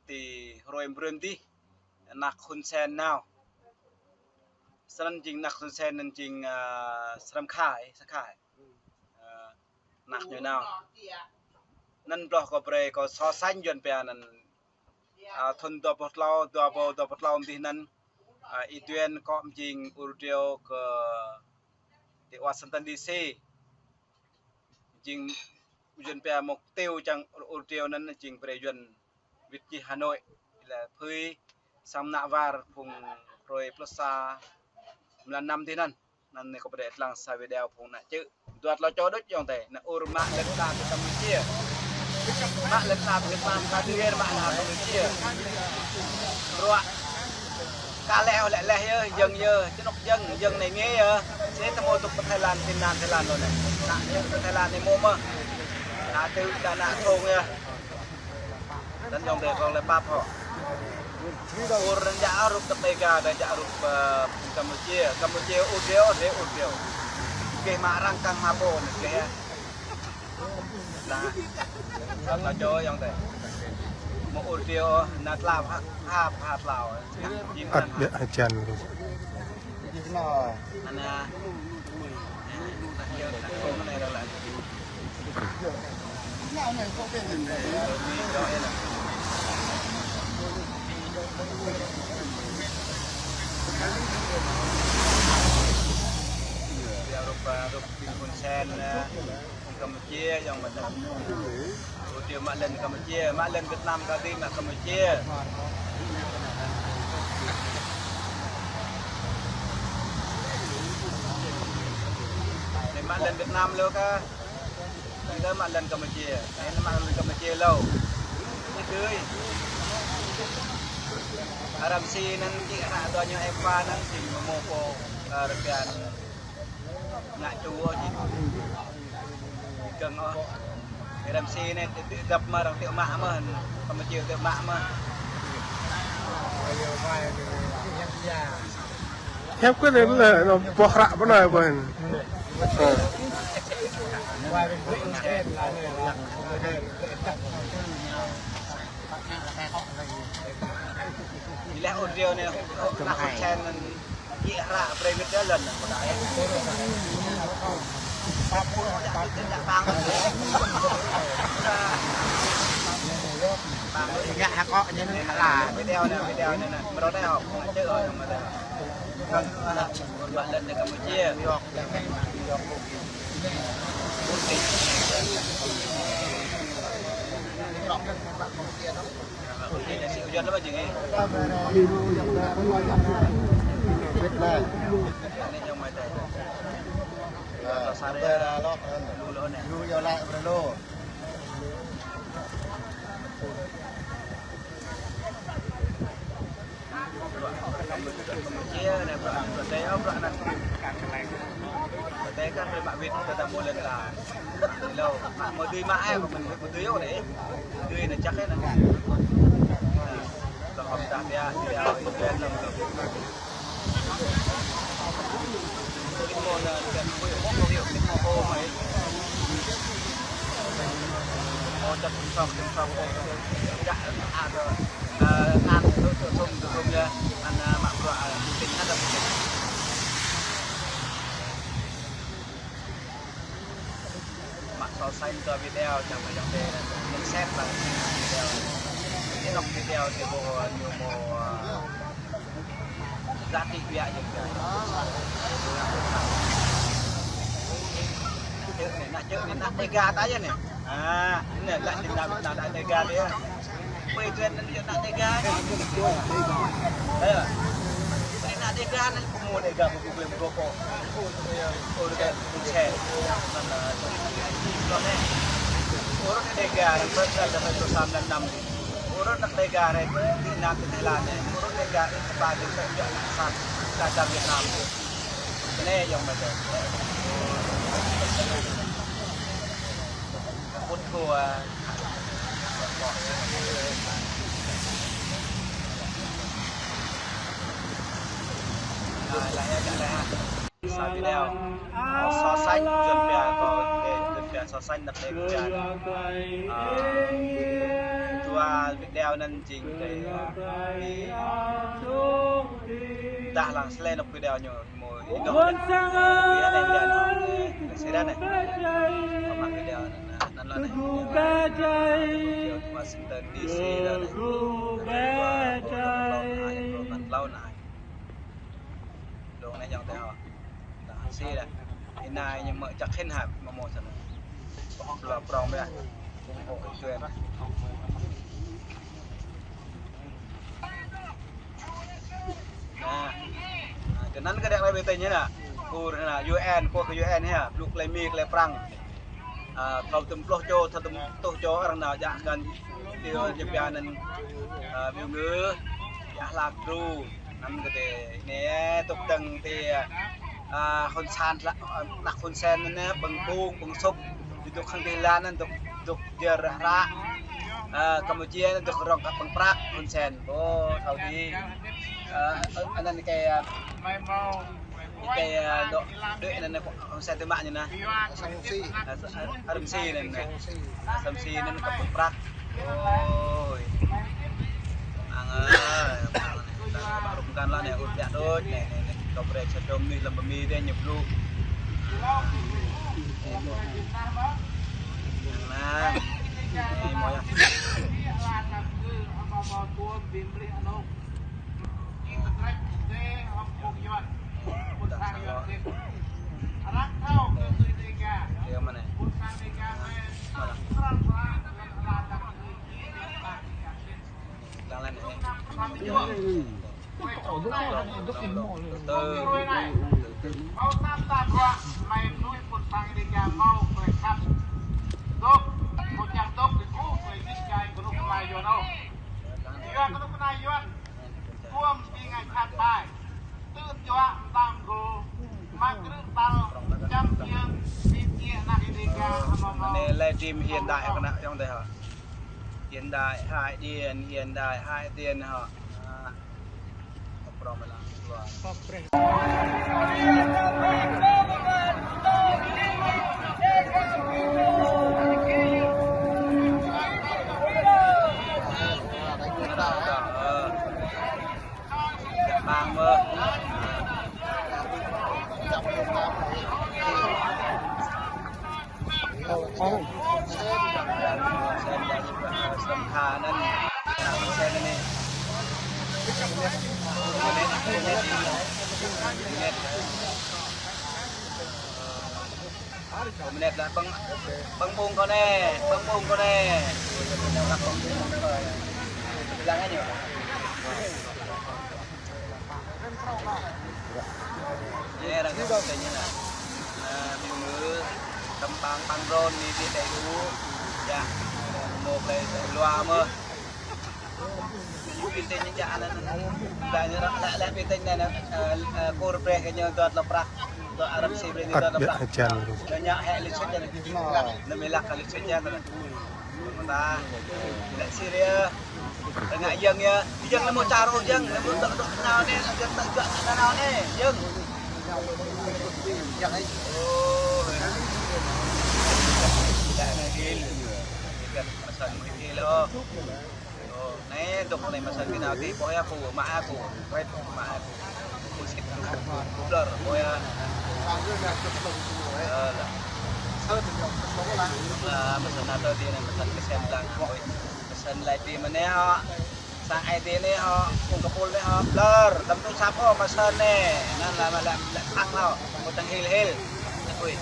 thì rồi bơm đi nạc hun sen nào sân trình nạc hun sen nên trình sâm khai sắc khai nạc như nào nên lo có bề có so sánh duyên bè nên thôn đập bột lao thì nên ituen có trình urdio cái Washington DC trình duyên bè mục tiêu chẳng urdio nên trình bề duyên Việt Chi Hà Nội là phui sam nạ var phùng rồi plosa là năm thế nên này có bề lang sa video phùng nạ chứ tuat lo cho đất trong thể là urma lên ta từ Campuchia mạ lên ta từ Việt Nam ta đưa mạ là Campuchia rồi cá leo lại lẹ dần dơ chứ nó dần này nghe sẽ tham ô tục Thái Lan rồi này nạ nhưng Thái Lan này mua mà nạ từ đà nạ thôn nha dan yang dia kalau lepas ho orang jarup tetega dan jarup Cambodia audio ke marang kang mabon ke ya nah cho yang teh mau audio nat lao hap lao ada ajan ana Rup Hun Sen Campuchia yang mana dia mak len Campuchia mak len Vietnam tadi mak Campuchia ni mak len Vietnam lo ka kita mak len Campuchia ni mak len Campuchia lo ni tươi Arab si nanti anak tuanya Eva nanti memopo rekan ngại chú gì cần thôi Arab si này gặp mà đồng tiểu mạ mà còn mà chiều tiểu mạ mà theo cái đấy là nó bỏ rạ bắt đầu bên lẽ audio này nạc chen dịa rạ private đó lần ngã có như là video này mà đó đây học chơi rồi mà bạn lần này Campuchia ini si hujan apa jadi? Ini yang mana? Sare dulu nih. Dulu yang lain berlo. Campuchia này berarti apa nak? Berarti kan Pak Wit kita boleh lah. Lâu mà tươi mãi mà mình phải tươi yếu đấy tươi là chắc hết là học tạm bia thì đào thì quen là cái môn là cái môn hiệu cái môn cô mấy môn chặt xong chạy rồi ăn thùng nha ăn mạng quả tính ăn được so sánh cho video trong cái dòng đề là nhận xét là video cái dòng video thì bộ nhiều bộ giá trị vẽ những cái chữ này nát tay ga tái này này lại tình nào đại tay ga đấy quay trên nó nát tay ga đấy à cái nát tay ga nó cũng mua để gặp một người một cô cái xe orang negara berada pada zaman 6 orang negara itu di Thailand orang negara itu sebagai sejak saat Vietnam ini yang betul pun tua Sa video so sánh dần bè có để so sánh đặc biệt và video nên chỉnh cái đã là lên được video nhiều mùi nó video này video nó sẽ ra này có mặt video nên là này kiểu Washington DC là này và lâu này đồ này dòng tay họ là xe này hiện nay nhưng mà chắc khen hạt mà một thằng là prom đây ủng hộ truyền cáiนั้นก็ได้อะไรเป็นเนี่ยนะกูนะ UN พวก UN เนี่ยลูกเลยมีเลยปรังเขาตุ้มโปรโจถ้าตุ้มโตโจorang nàoอยากกันที่จะเป็นนั้นวิวมืออยากลากดูนั่นก็ได้เนี่ยตกแต่งที่คนซานละนักคนแซนนั่นนะบังปูบังซุปอยู่ข้างที่ร้านนั่นตกเจอระกัมพูชีนั่นตกรองกับบังปรักคนแซนโอ้เท่าที่อันนั้นkayak dok ini saya tembak aja nah asumsi ini kepung prak oh baru bukan lah nih udah dot nih koprek sedom nih lembah mie dia nyeblu nah ini mau ya dia mana? Jalan ini. Mau tam wa mai nuôi một thằng đi nhà mau phải khắp đốt một chàng đốt thì cũ phải đi chạy của lúc này rồi đâu yuan của lúc này yuan buông đi ngày khát bài tư cho tam cô mang cái bao trăm tiền đi kia na đi ra mà này livestream hiện đại các bạn trong đây hả hiện đại hai tiền hả prom là mang mơ sầm thà nên xe này net là băng bung con nè lang nhiều ini orang yang punya na minggu tembang pangron ni di dulu ya mau play luar mah pintingnya jalan dan lah pintingnya na kur pre kayaknya tuat leprak tuat Arab sih pre tuat leprak banyak hal lisutnya nampak kali lisutnya tu nah tidak serius ngại dân nha dân là một trà rồi dân là một đợt nào nè dân tận gận nào nè dân đại này kia gần masan kia lo này tục này masan cái nào thì boya aku mak aku wait mak aku musik blur boya masan atau dia masan kesen lang boy masan live mana ha sang ID này họ cùng cặp với họ blur đâm tung sáp họ masan nè nên là làm ác nào một thằng hil ui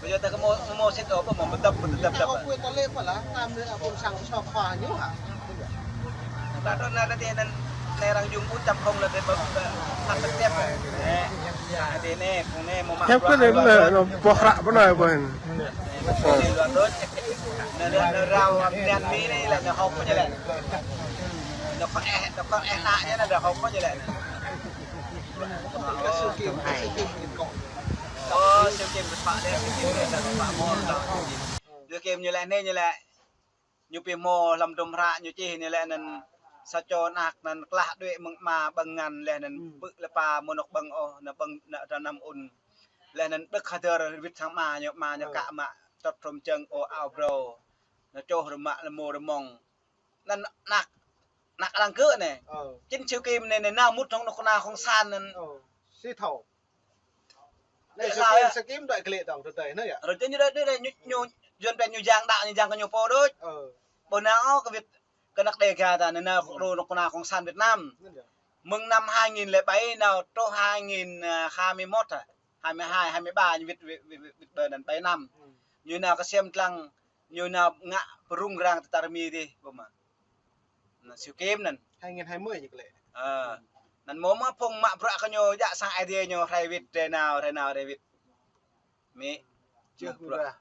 bây giờ ta có mua set up mà đập đập quên tao lên quả lá tam nữa vùng sang sò khoa nhớ hả ta đó là cái này đang dùng 4.0 là để phát trực tiếp nè ID này cùng này một Hep cái này là nó bỏ rạ bên này bên nó rau đen mí này là nó không có như vậy nó có e lại nhá là không có như vậy siêu kim cọ siêu kim phạ đây siêu kim là phạ mò đưa kim như này như pì mò làm trồng rạ như chi như lại nên sao cho nạc nên lạ đuệ mà bằng ngàn lại nên bự là pa monok bằng o nó bằng ra năm un lại nên đức khai thơ vịt thằng mà nhọ cả mà tập trồng chân o ao bro nó cho rồi mạ là mồ rồi mong nên nạc đang cỡ này trên chiếu kim này nào mút trong nó nào không san nên xí thầu này sẽ kiếm đợi cái lệ tổng thực tế nữa ạ rồi trên như đây nhu duyên bèn nhu giang đạo nhu giang có nhu po đôi bữa nào cái việc cái nặc đề kia ta nên nào rồi nó nào không san Việt Nam mừng năm 2007 nào cho 2021 à 22 23 như Việt bờนั้นไปnăm như nào cái xem lăng như nào ngạ rung rang tarmi đi bông mà siêu kim nên 2020 như cái lệ nên mồm mà phong mạ bạ cái nhô dạ sang idea nhô thay Việt thế nào Việt mi chưa ra